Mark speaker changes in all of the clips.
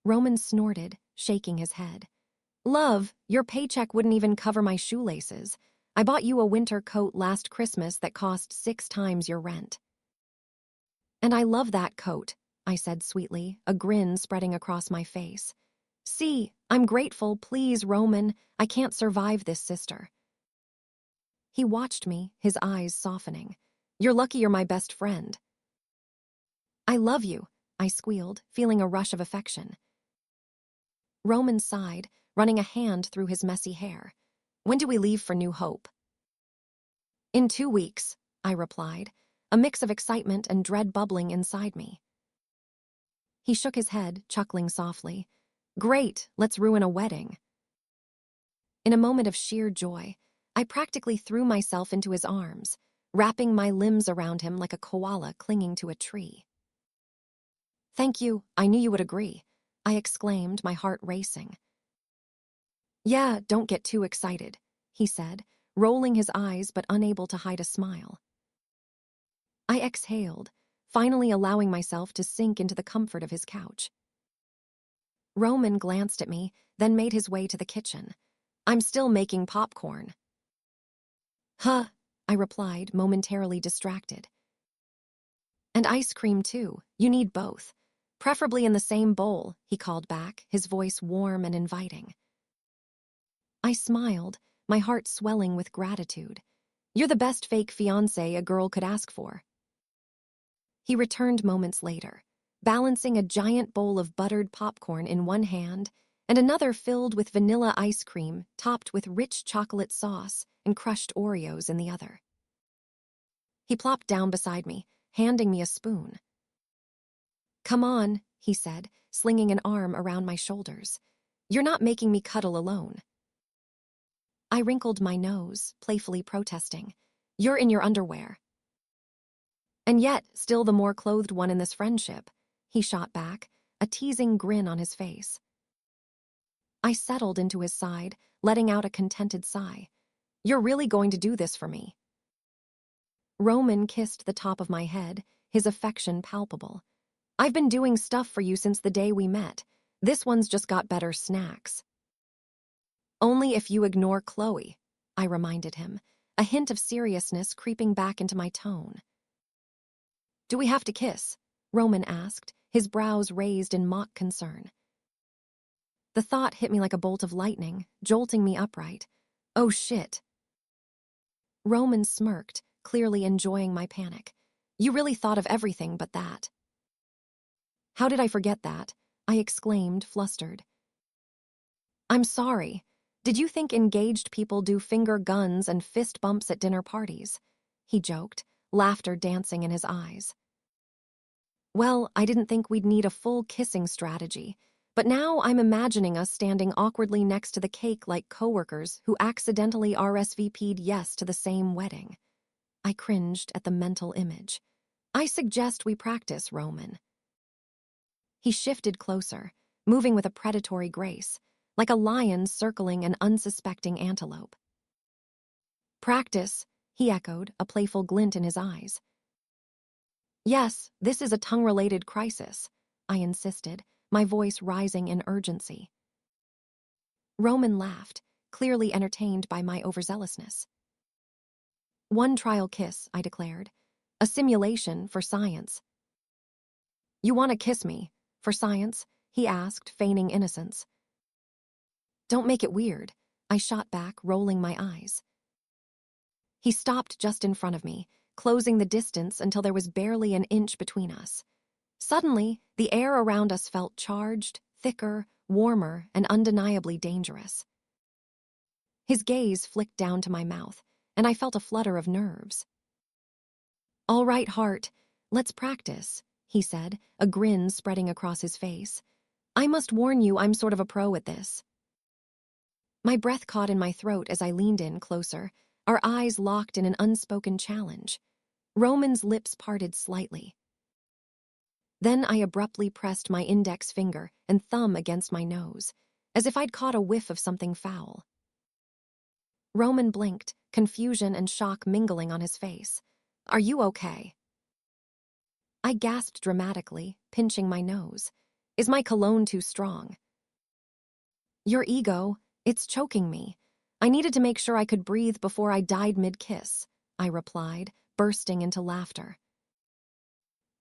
Speaker 1: Roman snorted, shaking his head. Love, your paycheck wouldn't even cover my shoelaces. I bought you a winter coat last Christmas that cost 6 times your rent. And I love that coat, I said sweetly, a grin spreading across my face. See, I'm grateful, please, Roman. I can't survive this, sister. He watched me, his eyes softening. You're lucky you're my best friend. I love you, I squealed, feeling a rush of affection. Roman sighed, running a hand through his messy hair. When do we leave for New Hope? In 2 weeks, I replied, a mix of excitement and dread bubbling inside me. He shook his head, chuckling softly. Great, let's ruin a wedding. In a moment of sheer joy, I practically threw myself into his arms, wrapping my limbs around him like a koala clinging to a tree. Thank you, I knew you would agree, I exclaimed, my heart racing. Yeah, don't get too excited, he said, rolling his eyes but unable to hide a smile. I exhaled, finally allowing myself to sink into the comfort of his couch. Roman glanced at me, then made his way to the kitchen. I'm still making popcorn. Huh, I replied, momentarily distracted. And ice cream too, you need both. Preferably in the same bowl, he called back, his voice warm and inviting. I smiled, my heart swelling with gratitude. You're the best fake fiancé a girl could ask for. He returned moments later, balancing a giant bowl of buttered popcorn in one hand and another filled with vanilla ice cream topped with rich chocolate sauce and crushed Oreos in the other. He plopped down beside me, handing me a spoon. Come on, he said, slinging an arm around my shoulders. You're not making me cuddle alone. I wrinkled my nose, playfully protesting. You're in your underwear. And yet, still the more clothed one in this friendship, he shot back, a teasing grin on his face. I settled into his side, letting out a contented sigh. You're really going to do this for me? Roman kissed the top of my head, his affection palpable. I've been doing stuff for you since the day we met. This one's just got better snacks. Only if you ignore Chloe, I reminded him, a hint of seriousness creeping back into my tone. Do we have to kiss? Roman asked, his brows raised in mock concern. The thought hit me like a bolt of lightning, jolting me upright. Oh shit. Roman smirked, clearly enjoying my panic. You really thought of everything but that. How did I forget that? I exclaimed, flustered. I'm sorry. Did you think engaged people do finger guns and fist bumps at dinner parties? He joked, laughter dancing in his eyes. Well, I didn't think we'd need a full kissing strategy, but now I'm imagining us standing awkwardly next to the cake like coworkers who accidentally RSVP'd yes to the same wedding. I cringed at the mental image. I suggest we practice, Roman. He shifted closer, moving with a predatory grace, like a lion circling an unsuspecting antelope. Practice, he echoed, a playful glint in his eyes. Yes, this is a tongue-related crisis, I insisted, my voice rising in urgency. Roman laughed, clearly entertained by my overzealousness. One trial kiss, I declared. A simulation for science. You want to kiss me? For science? He asked, feigning innocence. Don't make it weird, I shot back, rolling my eyes. He stopped just in front of me, closing the distance until there was barely an inch between us. Suddenly, the air around us felt charged, thicker, warmer, and undeniably dangerous. His gaze flicked down to my mouth, and I felt a flutter of nerves. All right, heart, let's practice, he said, a grin spreading across his face. I must warn you, I'm sort of a pro at this. My breath caught in my throat as I leaned in closer, our eyes locked in an unspoken challenge. Roman's lips parted slightly. Then I abruptly pressed my index finger and thumb against my nose, as if I'd caught a whiff of something foul. Roman blinked, confusion and shock mingling on his face. Are you okay? I gasped dramatically, pinching my nose. Is my cologne too strong? Your ego, it's choking me. I needed to make sure I could breathe before I died mid-kiss, I replied, bursting into laughter.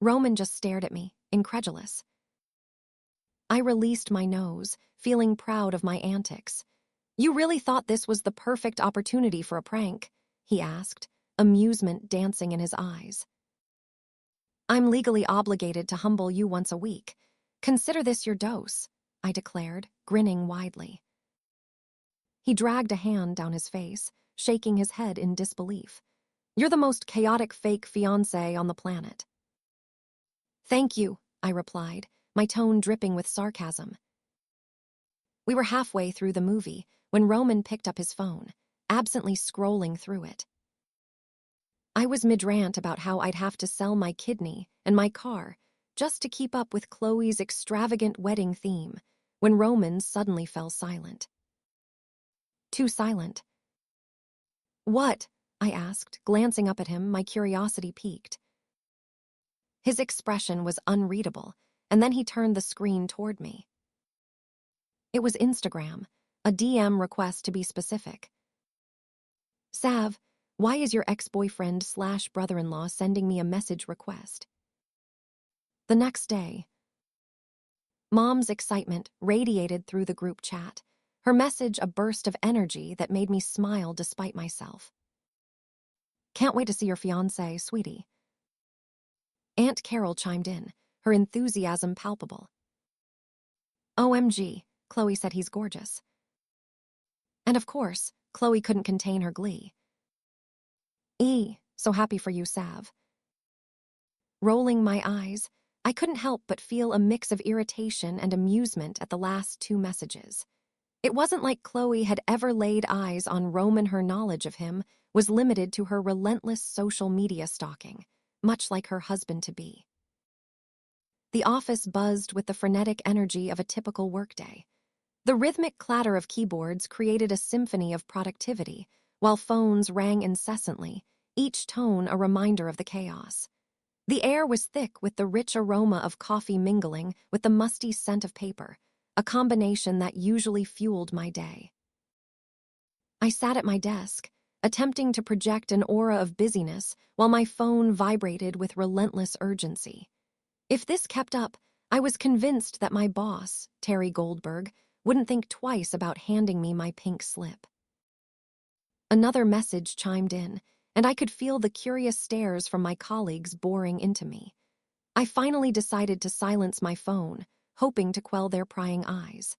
Speaker 1: Roman just stared at me, incredulous. I released my nose, feeling proud of my antics. You really thought this was the perfect opportunity for a prank? He asked, amusement dancing in his eyes. I'm legally obligated to humble you once a week. Consider this your dose, I declared, grinning widely. He dragged a hand down his face, shaking his head in disbelief. You're the most chaotic fake fiancé on the planet. Thank you, I replied, my tone dripping with sarcasm. We were halfway through the movie when Roman picked up his phone, absently scrolling through it. I was mid-rant about how I'd have to sell my kidney and my car just to keep up with Chloe's extravagant wedding theme when Roman suddenly fell silent. Too silent. What? I asked, glancing up at him, my curiosity piqued. His expression was unreadable, and then he turned the screen toward me. It was Instagram, a DM request to be specific. Sav, why is your ex-boyfriend/brother-in-law sending me a message request? The next day, Mom's excitement radiated through the group chat, her message a burst of energy that made me smile despite myself. Can't wait to see your fiancé, sweetie. Aunt Carol chimed in, her enthusiasm palpable. OMG, Chloe said he's gorgeous. And of course, Chloe couldn't contain her glee. So happy for you, Sav. Rolling my eyes, I couldn't help but feel a mix of irritation and amusement at the last two messages. It wasn't like Chloe had ever laid eyes on Roman. Her knowledge of him was limited to her relentless social media stalking, much like her husband-to-be. The office buzzed with the frenetic energy of a typical workday. The rhythmic clatter of keyboards created a symphony of productivity, while phones rang incessantly, each tone a reminder of the chaos. The air was thick with the rich aroma of coffee mingling with the musty scent of paper, a combination that usually fueled my day. I sat at my desk, attempting to project an aura of busyness while my phone vibrated with relentless urgency. If this kept up, I was convinced that my boss, Terry Goldberg, wouldn't think twice about handing me my pink slip. Another message chimed in, and I could feel the curious stares from my colleagues boring into me. I finally decided to silence my phone, hoping to quell their prying eyes.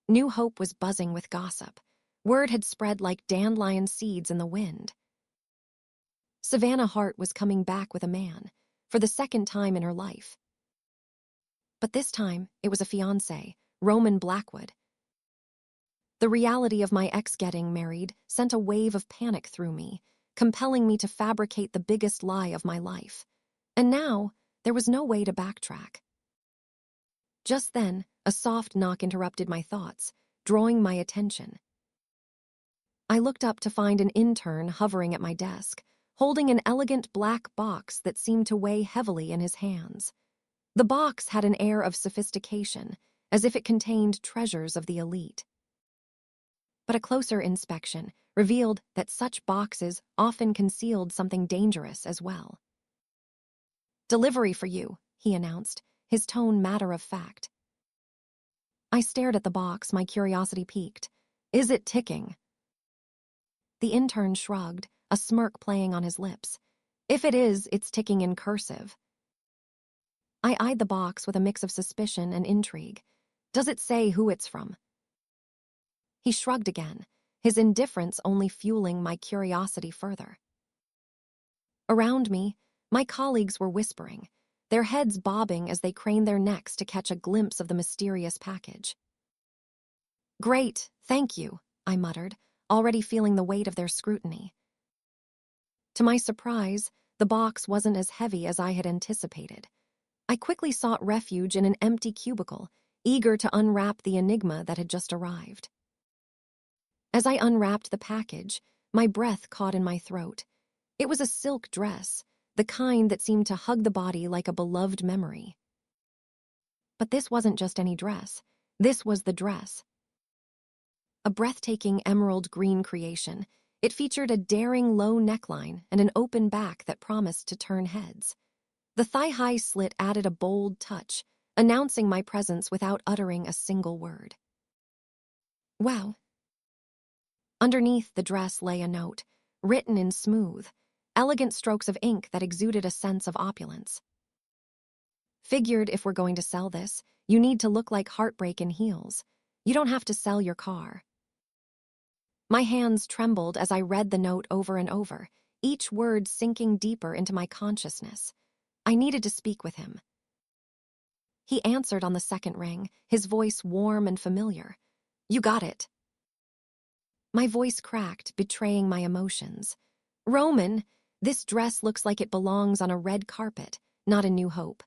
Speaker 1: New Hope was buzzing with gossip. Word had spread like dandelion seeds in the wind. Savannah Hart was coming back with a man, for the second time in her life. But this time, it was a fiancé, Roman Blackwood. The reality of my ex getting married sent a wave of panic through me, compelling me to fabricate the biggest lie of my life. And now, there was no way to backtrack. Just then, a soft knock interrupted my thoughts, drawing my attention. I looked up to find an intern hovering at my desk, holding an elegant black box that seemed to weigh heavily in his hands. The box had an air of sophistication, as if it contained treasures of the elite. But a closer inspection revealed that such boxes often concealed something dangerous as well. Delivery for you, he announced, his tone matter of fact. I stared at the box, my curiosity piqued. Is it ticking? The intern shrugged, a smirk playing on his lips. If it is, it's ticking in cursive. I eyed the box with a mix of suspicion and intrigue. Does it say who it's from? He shrugged again, his indifference only fueling my curiosity further. Around me, my colleagues were whispering, their heads bobbing as they craned their necks to catch a glimpse of the mysterious package. Great, thank you, I muttered, already feeling the weight of their scrutiny. To my surprise, the box wasn't as heavy as I had anticipated. I quickly sought refuge in an empty cubicle, eager to unwrap the enigma that had just arrived. As I unwrapped the package, my breath caught in my throat. It was a silk dress, the kind that seemed to hug the body like a beloved memory. But this wasn't just any dress. This was the dress. A breathtaking emerald green creation. It featured a daring low neckline and an open back that promised to turn heads. The thigh-high slit added a bold touch, announcing my presence without uttering a single word. Wow. Underneath the dress lay a note, written in smooth, elegant strokes of ink that exuded a sense of opulence. Figured if we're going to sell this, you need to look like heartbreak in heels. You don't have to sell your car. My hands trembled as I read the note over and over, each word sinking deeper into my consciousness. I needed to speak with him. He answered on the second ring, his voice warm and familiar. You got it. My voice cracked, betraying my emotions. Roman, this dress looks like it belongs on a red carpet, not a New Hope.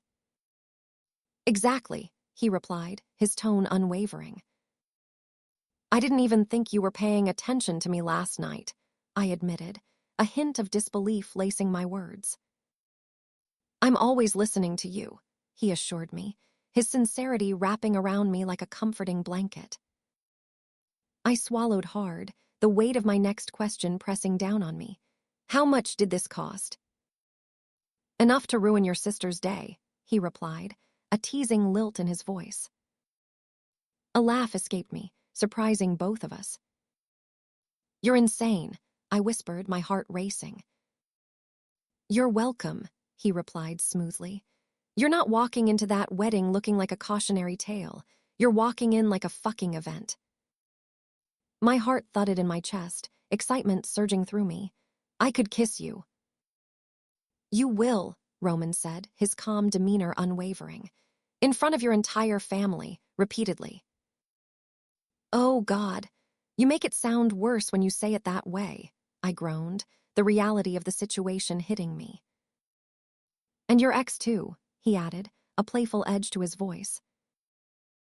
Speaker 1: Exactly, he replied, his tone unwavering. I didn't even think you were paying attention to me last night, I admitted, a hint of disbelief lacing my words. I'm always listening to you, he assured me, his sincerity wrapping around me like a comforting blanket. I swallowed hard, the weight of my next question pressing down on me. How much did this cost? Enough to ruin your sister's day, he replied, a teasing lilt in his voice. A laugh escaped me, surprising both of us. You're insane, I whispered, my heart racing. You're welcome, he replied smoothly. You're not walking into that wedding looking like a cautionary tale. You're walking in like a fucking event. My heart thudded in my chest, excitement surging through me. I could kiss you. You will, Roman said, his calm demeanor unwavering. In front of your entire family, repeatedly. Oh, God. You make it sound worse when you say it that way, I groaned, the reality of the situation hitting me. And your ex too, he added, a playful edge to his voice.